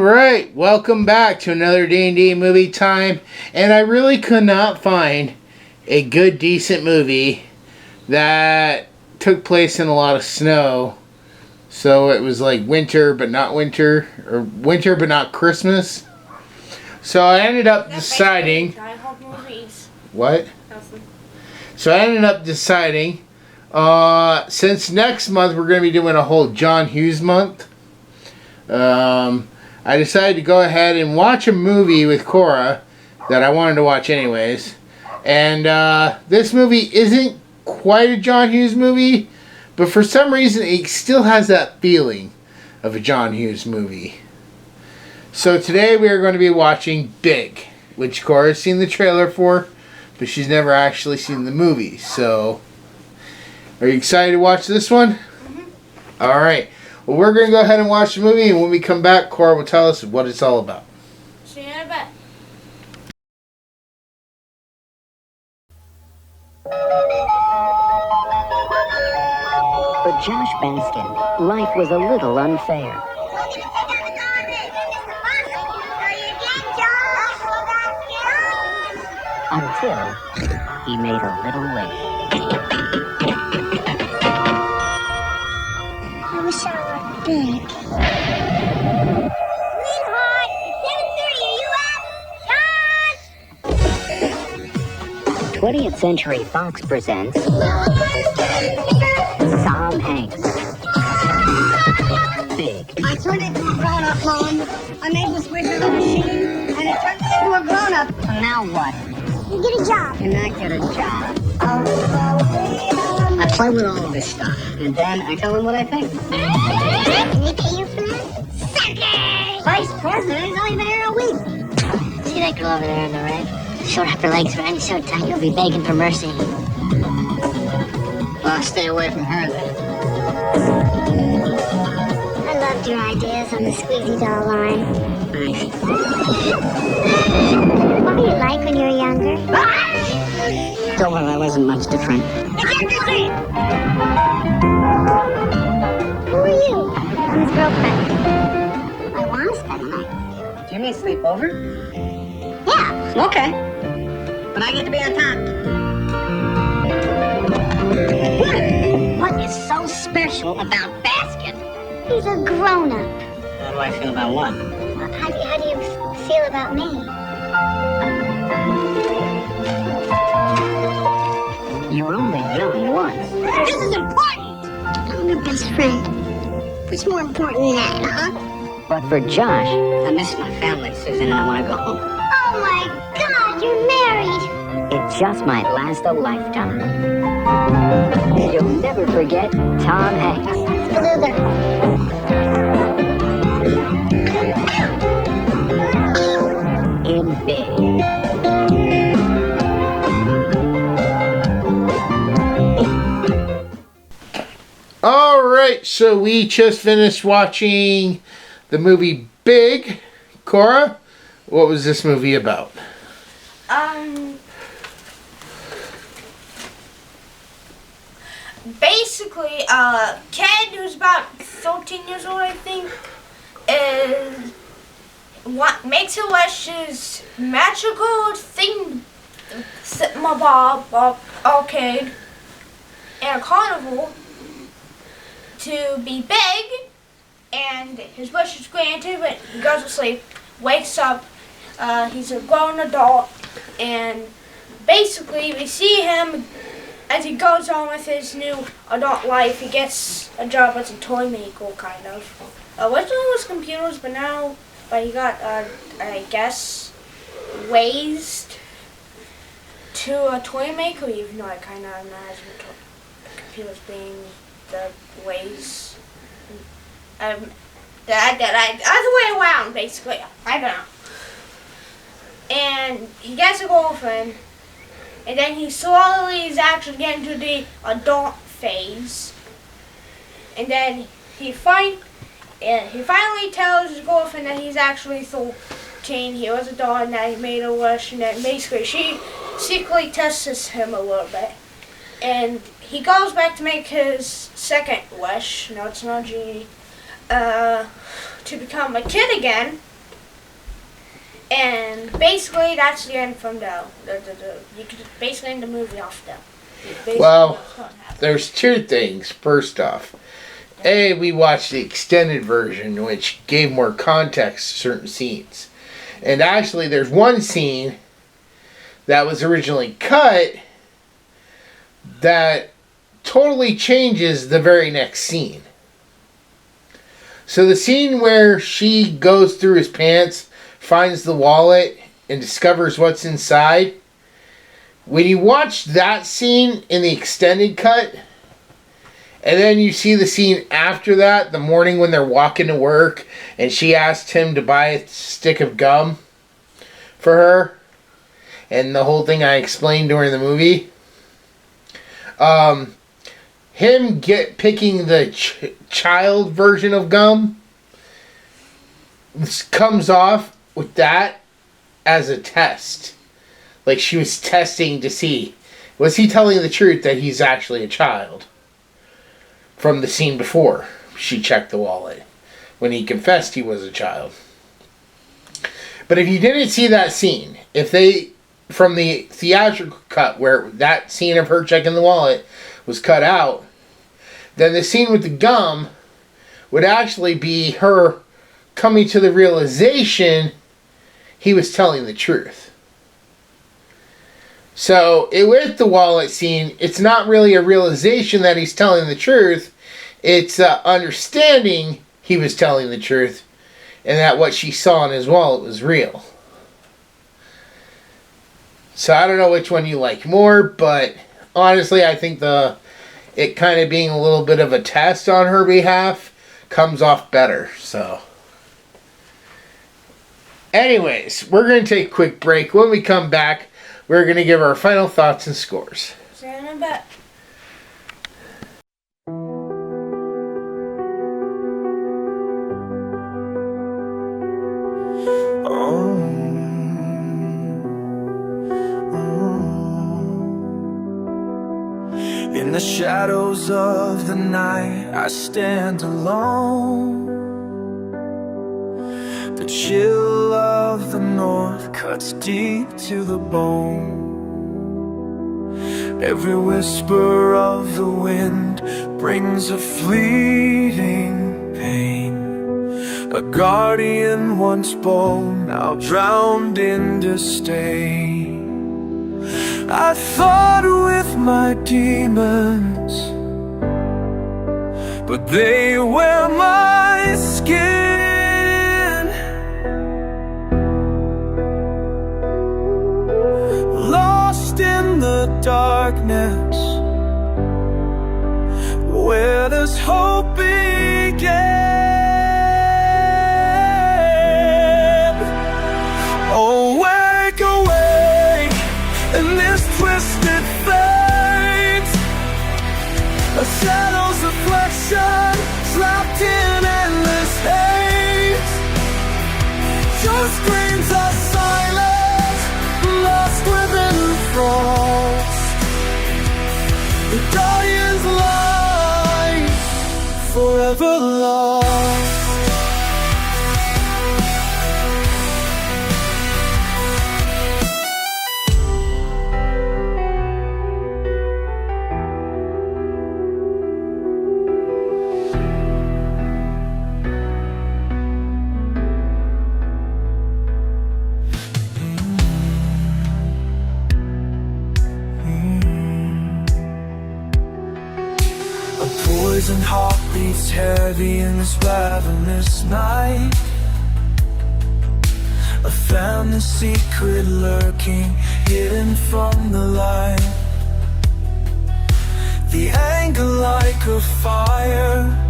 Alright, welcome back to another D&D Movie Time. And I really could not find a good, decent movie that took place in a lot of snow. So it was like winter, but not winter. Or winter, but not Christmas. So I ended up deciding... What? So I ended up deciding, since next month we're going to be doing a whole John Hughes month, I decided to go ahead and watch a movie with Cora that I wanted to watch anyways. And this movie isn't quite a John Hughes movie, but for some reason it still has that feeling of a John Hughes movie. So today we are going to be watching Big, which Cora's seen the trailer for, but she's never actually seen the movie. So, are you excited to watch this one? Mm-hmm. Alright. Well, we're going to go ahead and watch the movie, and when we come back, Cora will tell us what it's all about. See you in a bit. For Josh Baskin, life was a little unfair. Until he made a little wish. I wish I were big. Sweetheart, it's 7:30. Are you up? Josh! 20th Century Fox presents Tom Hanks. Big. I turned it into a grown-up phone. I made this weird little machine, and it turned into a grown-up. So now what? You get a job. And I get a job. I play with all of this stuff, and then I tell him what I think. Can they pay you for that? Sucker! Vice President? He's only been here a week. See that girl over there on the right? Short up her legs around you so tight you'll be begging for mercy. Well, I'll stay away from her then. I loved your ideas on the squeezy doll line. Nice. What were you like when you were younger? Don't worry, I wasn't much different. Who are you? I'm his girlfriend. I want to spend the night. Do you mean sleep over? Yeah. Okay. But I get to be on top. What is so special about Baskin? He's a grown-up. How do I feel about what? How do you feel about me? You were only young once. This is important! I'm your best friend. What's more important than that, huh? But for Josh, I miss my family, Susan, and I want to go home. Oh my God, you're married! It just might last a lifetime. You'll never forget Tom Hanks. Luther. In Big. Alright, so we just finished watching the movie Big. Cora, what was this movie about? Basically, a kid who's about 13 years old, I think, makes a wish his magical thing, arcade, and a carnival to be big, and his wish is granted, but he goes to sleep, wakes up, he's a grown adult, and basically we see him as he goes on with his new adult life. He gets a job as a toy maker, kind of. Originally it was computers, but he got, I guess, raised to a toy maker, even though I kind of imagine computers being the ways, the other way around, basically. I don't know. And he gets a girlfriend, and then he slowly is actually getting to the adult phase, and then he finally tells his girlfriend that he's actually 13. He was a doll, and that he made a wish, and then basically she secretly tests him a little bit. And he goes back to make his second wish, no, it's not a genie, to become a kid again. And basically, that's the end from you could basically end the movie off though. Well, there's two things. First off, we watched the extended version, which gave more context to certain scenes. And actually, there's one scene that was originally cut that totally changes the very next scene. So the scene where she goes through his pants, finds the wallet, and discovers what's inside, when you watch that scene in the extended cut, and then you see the scene after that, the morning when they're walking to work, and she asked him to buy a stick of gum for her, and the whole thing I explained during the movie, him picking the child version of gum comes off with that as a test. Like she was testing to see, was he telling the truth that he's actually a child? From the scene before she checked the wallet, when he confessed he was a child. But if you didn't see that scene, from the theatrical cut where that scene of her checking the wallet was cut out, then the scene with the gum would actually be her coming to the realization he was telling the truth. So, with the wallet scene, it's not really a realization that he's telling the truth. It's understanding he was telling the truth, and that what she saw in his wallet was real. So, I don't know which one you like more, but honestly, I think it kind of being a little bit of a test on her behalf comes off better. So, anyways, we're going to take a quick break. When we come back, we're going to give our final thoughts and scores. See you in a bit. In the shadows of the night, I stand alone. The chill of the north cuts deep to the bone. Every whisper of the wind brings a fleeting pain. A guardian once bold, now drowned in disdain. I fought with my demons, but they wear my skin. Lost in the darkness, where does hope begin? Awake, awake, in this twisted fate, a shadow's reflection trapped in endless hate. Your screams are silent, lost within the frost. The guardian's light, forever lost. Poison heart beats heavy in this ravenous night. I found the secret lurking, hidden from the light. The anger like a fire,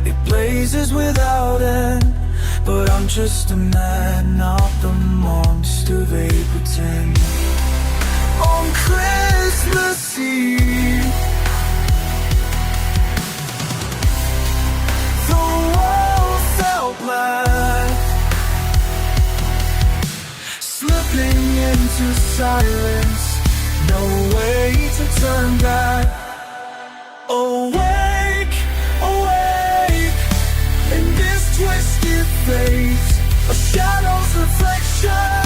it blazes without end. But I'm just a man, not the monster they pretend. On Christmas Eve, the world fell black, slipping into silence, no way to turn back. Awake, awake, in this twisted fate, a shadow's reflection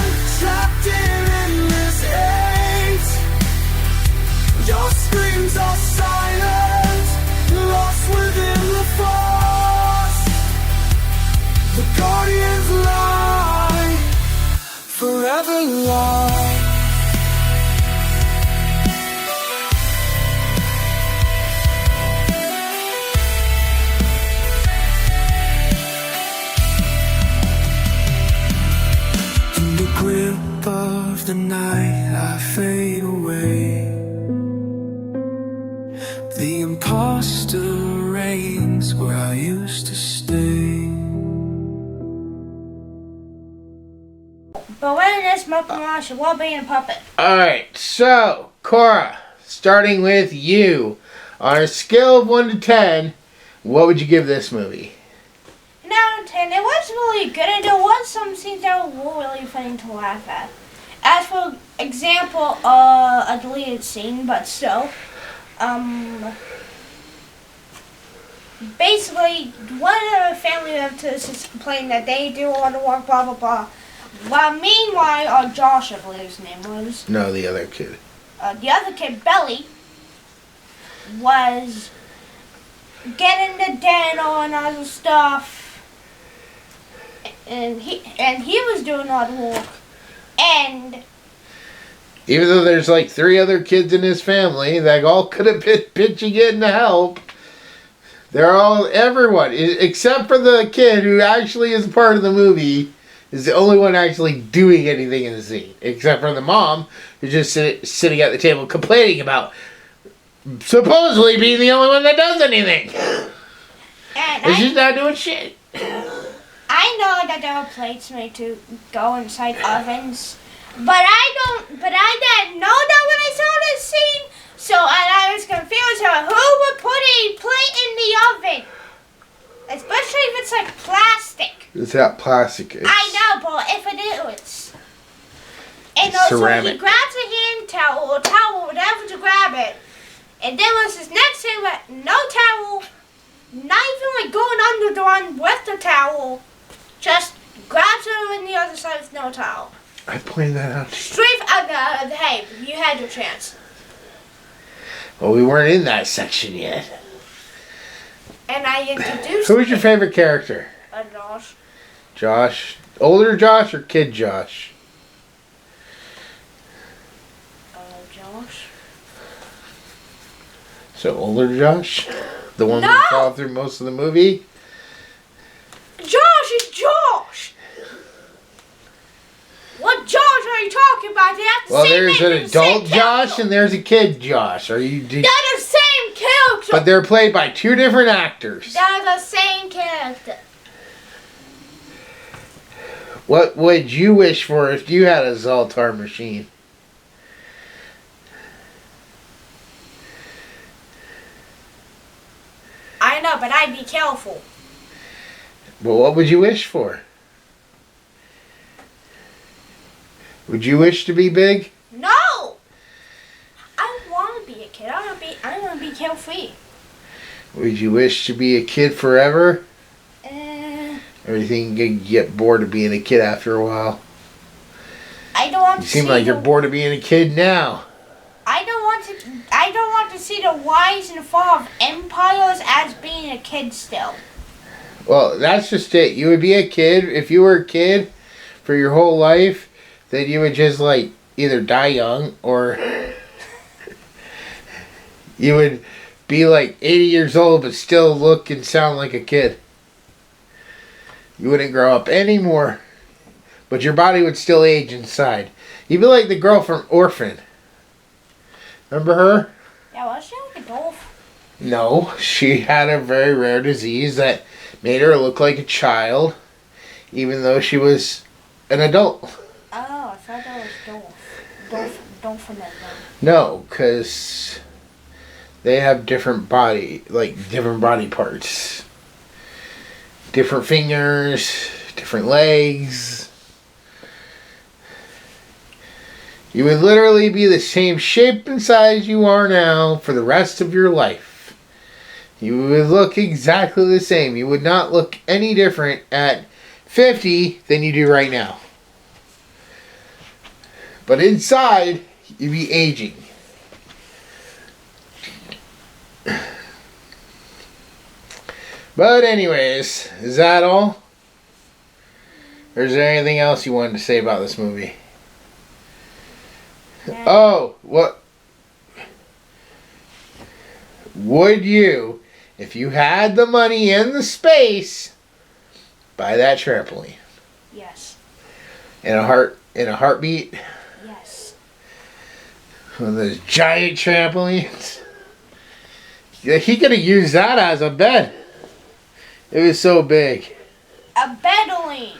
fade away. The imposter reigns where I used to stay. But when is Smoking Wash while being a puppet? Alright, so, Cora, starting with you. On a scale of 1 to 10, what would you give this movie? 9 out of 10. It was really good, and there was some scenes that were really funny to laugh at. As for example, a deleted scene, but still. Basically, one of the family members is complaining that they do all the work, blah, blah, blah. While meanwhile, Josh, I believe his name was. No, the other kid. The other kid, Belly, was getting the dental and other stuff. And he was doing all the work. And even though there's like 3 other kids in his family that all could have been pitching in to help, they're all, everyone, except for the kid who actually is part of the movie, is the only one actually doing anything in the scene. Except for the mom, who's just sitting at the table complaining about supposedly being the only one that does anything. And she's not doing shit. I know that there are plates made to go inside ovens, but I didn't know that when I saw this scene. So I was confused about who would put a plate in the oven, especially if it's like plastic. It's not plastic. I know, but if it is, and also ceramic. he grabs a hand towel or towel, whatever to grab it, and then was his next thing with no towel, not even like going under the one with the towel. Just grabs it on the other side with no towel. I pointed that out. Straight out. Hey, you had your chance. Well, we weren't in that section yet. And I introduced. Who was your favorite character? Josh. Josh. Older Josh or kid Josh? Josh. So older Josh? The one No! who followed through most of the movie? Josh is Josh! What Josh are you talking about? They have the Well, same there's name, an adult Josh and there's a kid Josh. Are you? They're the same character! But they're played by 2 different actors. They're the same character. What would you wish for if you had a Zoltar machine? I know, but I'd be careful. Well, what would you wish for? Would you wish to be big? No! I want to be a kid. I want to be carefree. Would you wish to be a kid forever? Or you think you get bored of being a kid after a while? I don't want You to seem like you're bored of being a kid now. I don't want to see the rise and fall of empires as being a kid still. Well, that's just it. You would be a kid. If you were a kid for your whole life, then you would just like either die young or you would be like 80 years old but still look and sound like a kid. You wouldn't grow up anymore, but your body would still age inside. You'd be like the girl from Orphan. Remember her? Yeah, was she like a dolphin? No, she had a very rare disease that made her look like a child, even though she was an adult. Oh, I thought that was dolphin. No, because they have different body parts. Different fingers, different legs. You would literally be the same shape and size you are now for the rest of your life. You would look exactly the same. You would not look any different at 50 than you do right now. But inside, you'd be aging. But anyways, is that all? Or is there anything else you wanted to say about this movie? Yeah. Oh, what? Would you, if you had the money and the space, buy that trampoline? Yes. In a heartbeat? Yes. One of those giant trampolines. Yeah, he could have used that as a bed. It was so big. A bedoline.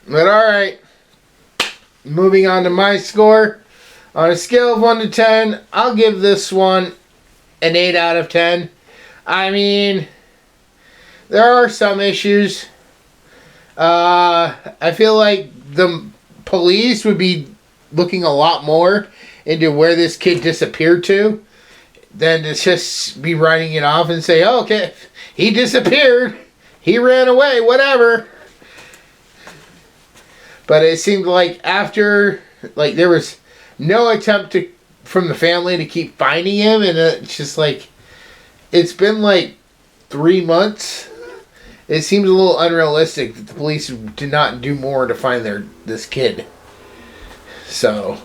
But alright. Moving on to my score. On a scale of 1 to 10, I'll give this one an 8 out of 10. I mean, there are some issues. I feel like the police would be looking a lot more into where this kid disappeared to than to just be writing it off and say, oh, okay, he disappeared. He ran away, whatever. But it seemed like after, like, there was no attempt from the family to keep finding him, and it's just like, it's been like 3 months. It seems a little unrealistic that the police did not do more to find this kid. So,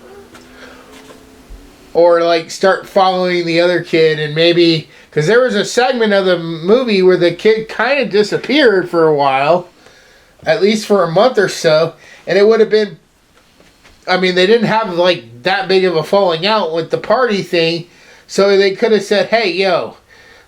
or like start following the other kid, and maybe, because there was a segment of the movie where the kid kind of disappeared for a while, at least for a month or so, and it would have been, I mean, they didn't have like that big of a falling out with the party thing, so they could have said, hey, yo,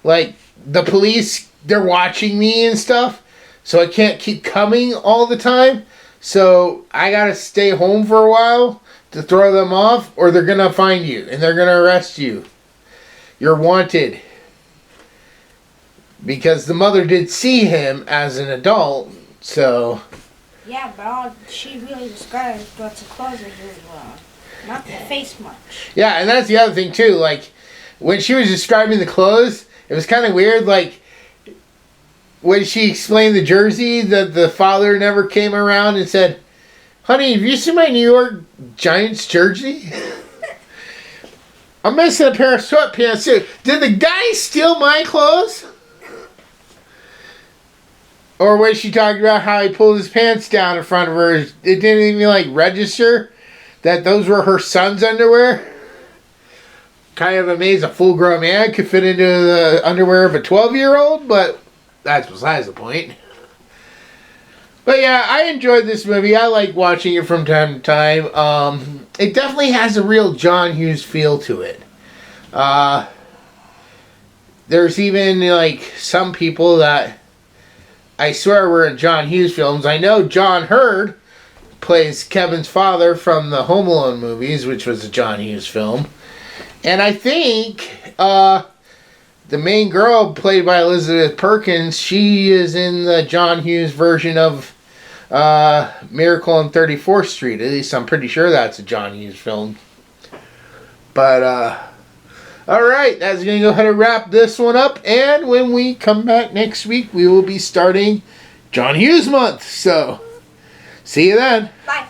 like, the police, they're watching me and stuff, so I can't keep coming all the time, so I gotta stay home for a while to throw them off, or they're gonna find you, and they're gonna arrest you. You're wanted. Because the mother did see him as an adult, so... Yeah, but all she really described was the clothes really well. Not the face much. Yeah, and that's the other thing, too. Like, when she was describing the clothes, it was kind of weird, like, when she explained the jersey, that the father never came around and said, honey, have you seen my New York Giants jersey? I'm missing a pair of sweatpants, too. Did the guy steal my clothes? Or when she talked about how he pulled his pants down in front of her, it didn't even, like, register that those were her son's underwear? Kind of amazed a full-grown man could fit into the underwear of a 12-year-old, but that's besides the point. But yeah, I enjoyed this movie. I like watching it from time to time. It definitely has a real John Hughes feel to it. There's even, like, some people that I swear were in John Hughes films. I know John Hurd plays Kevin's father from the Home Alone movies, which was a John Hughes film. And I think the main girl, played by Elizabeth Perkins, she is in the John Hughes version of Miracle on 34th Street. At least I'm pretty sure that's a John Hughes film. But, alright, that's going to go ahead and wrap this one up. And when we come back next week, we will be starting John Hughes month. So, see you then. Bye.